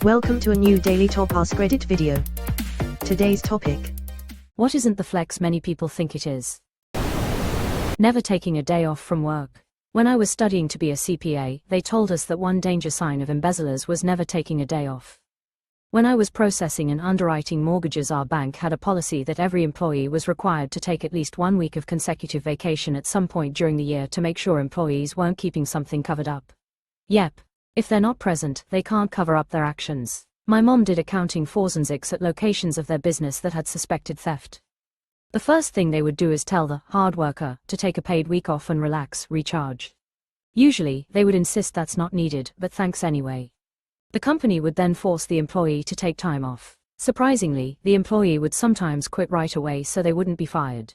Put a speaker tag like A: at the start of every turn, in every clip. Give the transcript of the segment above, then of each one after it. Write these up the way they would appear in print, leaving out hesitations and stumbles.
A: Welcome to a new Daily Top AskReddit video. Today's topic:
B: what isn't the flex many people think it is? Never taking a day off from work. When I was studying to be a CPA, they told us that one danger sign of embezzlers was never taking a day off. When I was processing and underwriting mortgages, our bank had a policy that every employee was required to take at least 1 week of consecutive vacation at some point during the year to make sure employees weren't keeping something covered up. Yep. If they're not present, they can't cover up their actions. My mom did accounting forensics at locations of their business that had suspected theft. The first thing they would do is tell the hard worker to take a paid week off and relax, recharge. Usually, they would insist that's not needed, but thanks anyway. The company would then force the employee to take time off. Surprisingly, the employee would sometimes quit right away so they wouldn't be fired.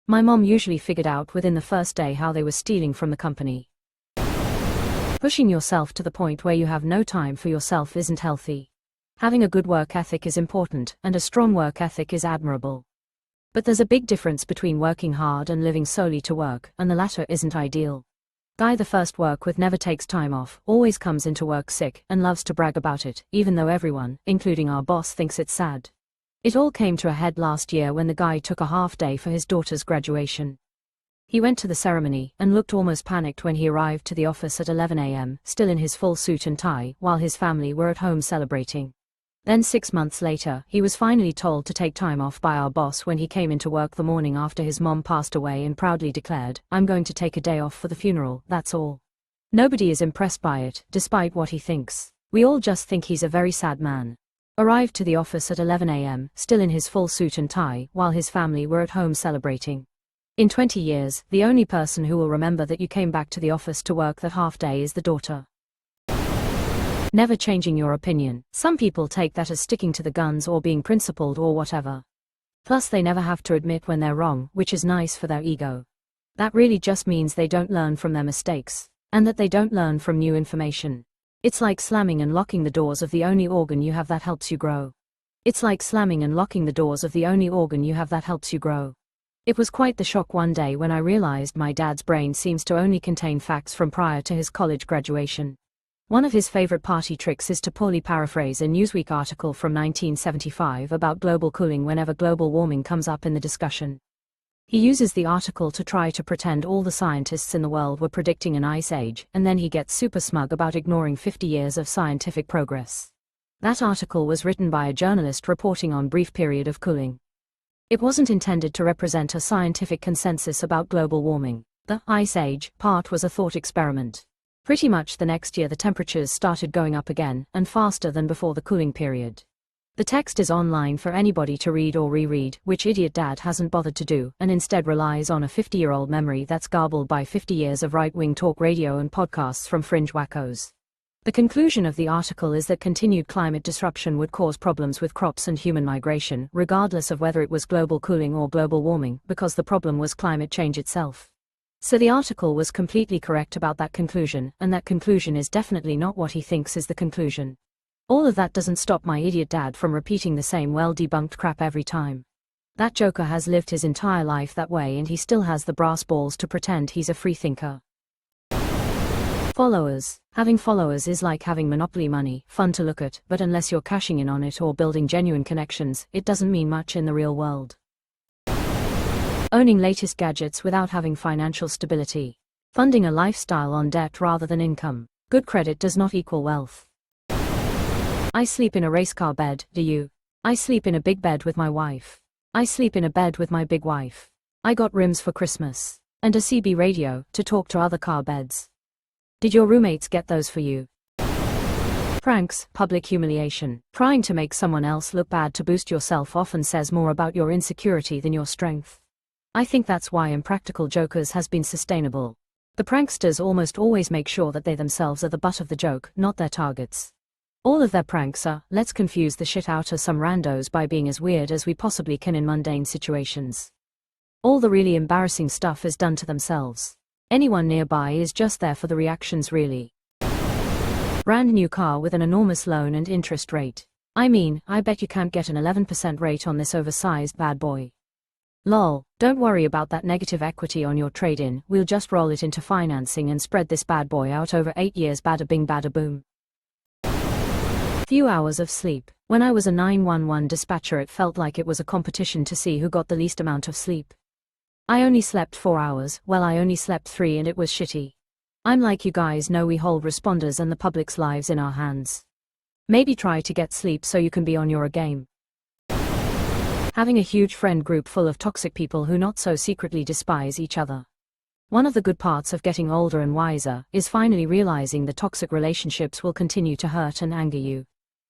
B: My mom usually figured out within the first day how they were stealing from the company. Pushing yourself to the point where you have no time for yourself isn't healthy. Having a good work ethic is important, and a strong work ethic is admirable. But there's a big difference between working hard and living solely to work, and the latter isn't ideal. Guy the first work with never takes time off, always comes into work sick, and loves to brag about it, even though everyone, including our boss, thinks it's sad. It all came to a head last year when the guy took a half day for his daughter's graduation. He went to the ceremony, and looked almost panicked when he arrived to the office at 11 a.m., still in his full suit and tie, while his family were at home celebrating. Then 6 months later, he was finally told to take time off by our boss when he came into work the morning after his mom passed away and proudly declared, "I'm going to take a day off for the funeral, that's all." Nobody is impressed by it, despite what he thinks. We all just think he's a very sad man. Arrived to the office at 11 a.m., still in his full suit and tie, while his family were at home celebrating. In 20 years, the only person who will remember that you came back to the office to work that half day is the daughter. Never changing your opinion. Some people take that as sticking to the guns or being principled or whatever. Plus they never have to admit when they're wrong, which is nice for their ego. That really just means they don't learn from their mistakes, and that they don't learn from new information. It's like slamming and locking the doors of the only organ you have that helps you grow. It's like slamming and locking the doors of the only organ you have that helps you grow. It was quite the shock one day when I realized my dad's brain seems to only contain facts from prior to his college graduation. One of his favorite party tricks is to poorly paraphrase a Newsweek article from 1975 about global cooling whenever global warming comes up in the discussion. He uses the article to try to pretend all the scientists in the world were predicting an ice age, and then he gets super smug about ignoring 50 years of scientific progress. That article was written by a journalist reporting on brief period of cooling. It wasn't intended to represent a scientific consensus about global warming. The ice age part was a thought experiment. Pretty much the next year the temperatures started going up again, and faster than before the cooling period. The text is online for anybody to read or reread, which idiot dad hasn't bothered to do, and instead relies on a 50-year-old memory that's garbled by 50 years of right-wing talk radio and podcasts from fringe wackos. The conclusion of the article is that continued climate disruption would cause problems with crops and human migration, regardless of whether it was global cooling or global warming, because the problem was climate change itself. So the article was completely correct about that conclusion, and that conclusion is definitely not what he thinks is the conclusion. All of that doesn't stop my idiot dad from repeating the same well-debunked crap every time. That joker has lived his entire life that way, and he still has the brass balls to pretend he's a free thinker. Followers. Having followers is like having monopoly money, fun to look at, but unless you're cashing in on it or building genuine connections, it doesn't mean much in the real world. Owning latest gadgets without having financial stability. Funding a lifestyle on debt rather than income. Good credit does not equal wealth. I sleep in a race car bed, do you? I sleep in a big bed with my wife. I sleep in a bed with my big wife. I got rims for Christmas. And a CB radio, to talk to other car beds. Did your roommates get those for you? Pranks, public humiliation. Trying to make someone else look bad to boost yourself often says more about your insecurity than your strength. I think that's why Impractical Jokers has been sustainable. The pranksters almost always make sure that they themselves are the butt of the joke, not their targets. All of their pranks are, let's confuse the shit out of some randos by being as weird as we possibly can in mundane situations. All the really embarrassing stuff is done to themselves. Anyone nearby is just there for the reactions really. Brand new car with an enormous loan and interest rate. I mean, I bet you can't get an 11% rate on this oversized bad boy. Lol, don't worry about that negative equity on your trade-in, we'll just roll it into financing and spread this bad boy out over 8 years, bada bing bada boom. Few hours of sleep. When I was a 911 dispatcher, it felt like it was a competition to see who got the least amount of sleep. I only slept 4 hours, well I only slept 3 and it was shitty. I'm like, you guys know we hold responders and the public's lives in our hands. Maybe try to get sleep so you can be on your game. Having a huge friend group full of toxic people who not so secretly despise each other. One of the good parts of getting older and wiser is finally realizing the toxic relationships will continue to hurt and anger you.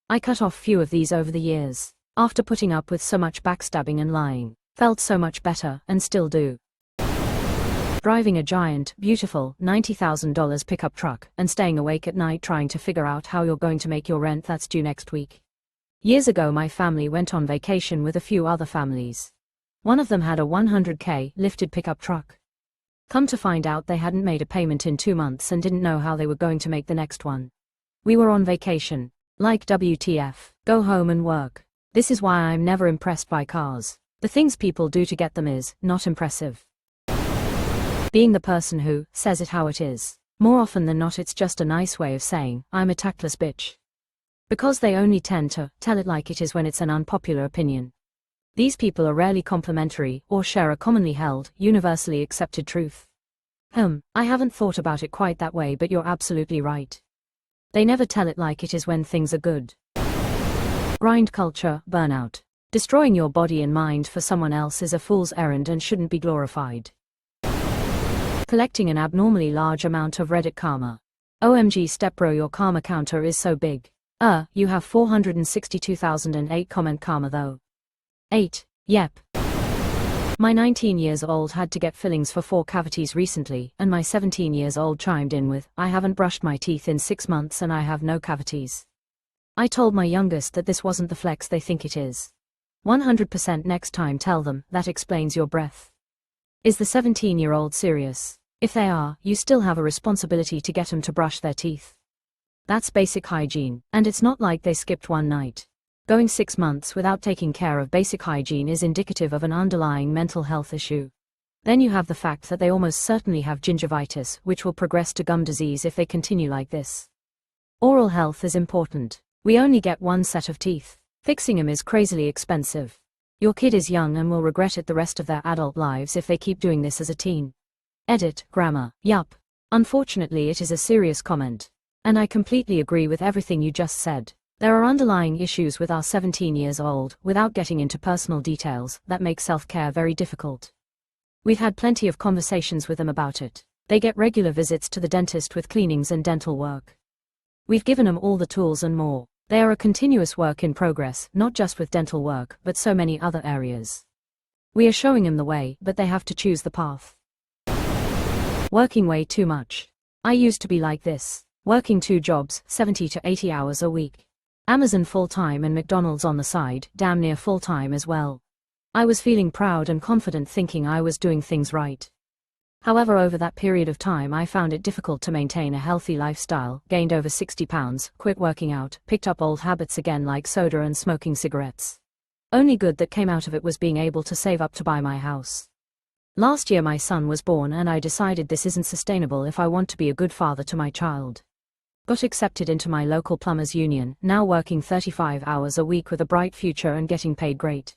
B: I cut off few of these over the years. After putting up with so much backstabbing and lying, felt so much better, and still do. Driving a giant, beautiful, $90,000 pickup truck, and staying awake at night trying to figure out how you're going to make your rent that's due next week. Years ago my family went on vacation with a few other families. One of them had a 100K lifted pickup truck. Come to find out they hadn't made a payment in 2 months and didn't know how they were going to make the next one. We were on vacation. Like WTF, go home and work. This is why I'm never impressed by cars. The things people do to get them is not impressive. Being the person who says it how it is. More often than not it's just a nice way of saying, I'm a tactless bitch. Because they only tend to tell it like it is when it's an unpopular opinion. These people are rarely complimentary or share a commonly held, universally accepted truth. I haven't thought about it quite that way, but you're absolutely right. They never tell it like it is when things are good. Grind culture, burnout. Destroying your body and mind for someone else is a fool's errand and shouldn't be glorified. Collecting an abnormally large amount of Reddit karma. OMG stepbro, your karma counter is so big. You have 462,008 comment karma though. 8. Yep. My 19 years old had to get fillings for 4 cavities recently, and my 17 years old chimed in with, I haven't brushed my teeth in 6 months and I have no cavities. I told my youngest that this wasn't the flex they think it is. 100% next time tell them, that explains your breath. Is the 17-year-old serious? If they are, you still have a responsibility to get them to brush their teeth. That's basic hygiene, and it's not like they skipped one night. Going 6 months without taking care of basic hygiene is indicative of an underlying mental health issue. Then you have the fact that they almost certainly have gingivitis, which will progress to gum disease if they continue like this. Oral health is important. We only get one set of teeth. Fixing them is crazily expensive. Your kid is young and will regret it the rest of their adult lives if they keep doing this as a teen. Edit, grammar, yup. Unfortunately it is a serious comment. And I completely agree with everything you just said. There are underlying issues with our 17 years old, without getting into personal details, that make self-care very difficult. We've had plenty of conversations with them about it. They get regular visits to the dentist with cleanings and dental work. We've given them all the tools and more. They are a continuous work in progress, not just with dental work, but so many other areas. We are showing them the way, but they have to choose the path. Working way too much. I used to be like this. Working 2 jobs, 70 to 80 hours a week. Amazon full-time and McDonald's on the side, damn near full-time as well. I was feeling proud and confident thinking I was doing things right. However, over that period of time I found it difficult to maintain a healthy lifestyle, gained over 60 pounds, quit working out, picked up old habits again like soda and smoking cigarettes. Only good that came out of it was being able to save up to buy my house. Last year my son was born and I decided this isn't sustainable if I want to be a good father to my child. Got accepted into my local plumbers union, now working 35 hours a week with a bright future and getting paid great.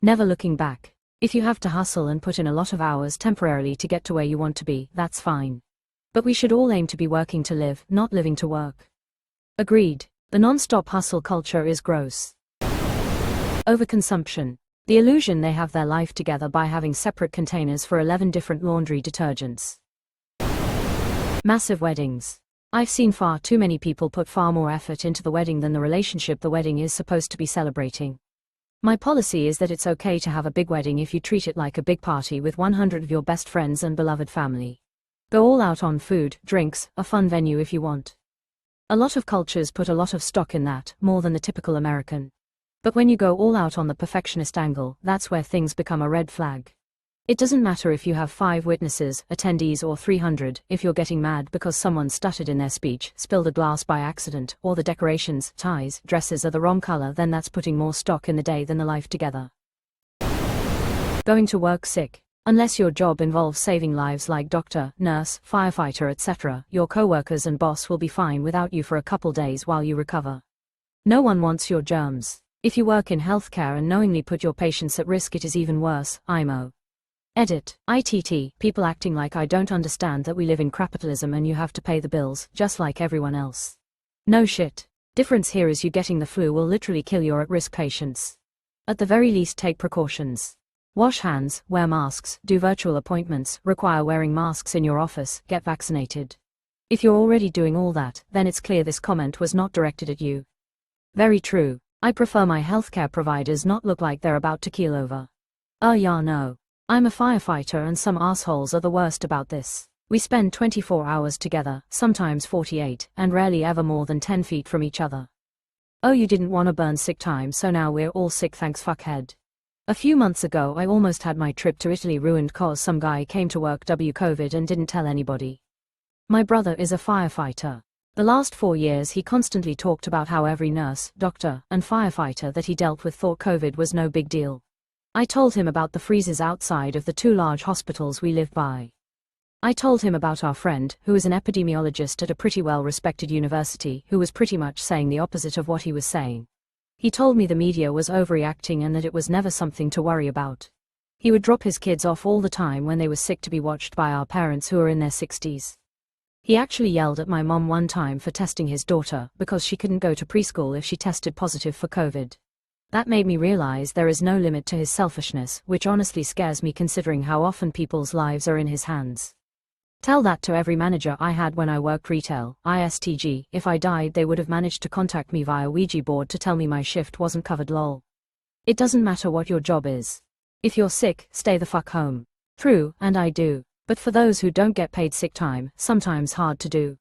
B: Never looking back. If you have to hustle and put in a lot of hours temporarily to get to where you want to be, that's fine. But we should all aim to be working to live, not living to work. Agreed. The non-stop hustle culture is gross. Overconsumption. The illusion they have their life together by having separate containers for 11 different laundry detergents. Massive weddings. I've seen far too many people put far more effort into the wedding than the relationship the wedding is supposed to be celebrating. My policy is that it's okay to have a big wedding if you treat it like a big party with 100 of your best friends and beloved family. Go all out on food, drinks, a fun venue if you want. A lot of cultures put a lot of stock in that, more than the typical American. But when you go all out on the perfectionist angle, that's where things become a red flag. It doesn't matter if you have 5 witnesses, attendees or 300, if you're getting mad because someone stuttered in their speech, spilled a glass by accident, or the decorations, ties, dresses are the wrong color, then that's putting more stock in the day than the life together. Going to work sick. Unless your job involves saving lives like doctor, nurse, firefighter etc., your coworkers and boss will be fine without you for a couple days while you recover. No one wants your germs. If you work in healthcare and knowingly put your patients at risk, it is even worse. IMO. Edit. ITT. People acting like I don't understand that we live in capitalism and you have to pay the bills, just like everyone else. No shit. Difference here is you getting the flu will literally kill your at-risk patients. At the very least, take precautions. Wash hands, wear masks, do virtual appointments, require wearing masks in your office, get vaccinated. If you're already doing all that, then it's clear this comment was not directed at you. Very true. I prefer my healthcare providers not look like they're about to keel over. Yeah, no. I'm a firefighter and some assholes are the worst about this. We spend 24 hours together, sometimes 48, and rarely ever more than 10 feet from each other. Oh, you didn't want to burn sick time, so now we're all sick, thanks fuckhead. A few months ago I almost had my trip to Italy ruined cause some guy came to work COVID and didn't tell anybody. My brother is a firefighter. The last 4 years he constantly talked about how every nurse, doctor, and firefighter that he dealt with thought COVID was no big deal. I told him about the freezers outside of the 2 large hospitals we live by. I told him about our friend, who is an epidemiologist at a pretty well-respected university, who was pretty much saying the opposite of what he was saying. He told me the media was overreacting and that it was never something to worry about. He would drop his kids off all the time when they were sick to be watched by our parents who are in their 60s. He actually yelled at my mom one time for testing his daughter because she couldn't go to preschool if she tested positive for COVID. That made me realize there is no limit to his selfishness, which honestly scares me considering how often people's lives are in his hands. Tell that to every manager I had when I worked retail, ISTG. If I died they would have managed to contact me via Ouija board to tell me my shift wasn't covered, lol. It doesn't matter what your job is. If you're sick, stay the fuck home. True, and I do. But for those who don't get paid sick time, sometimes hard to do.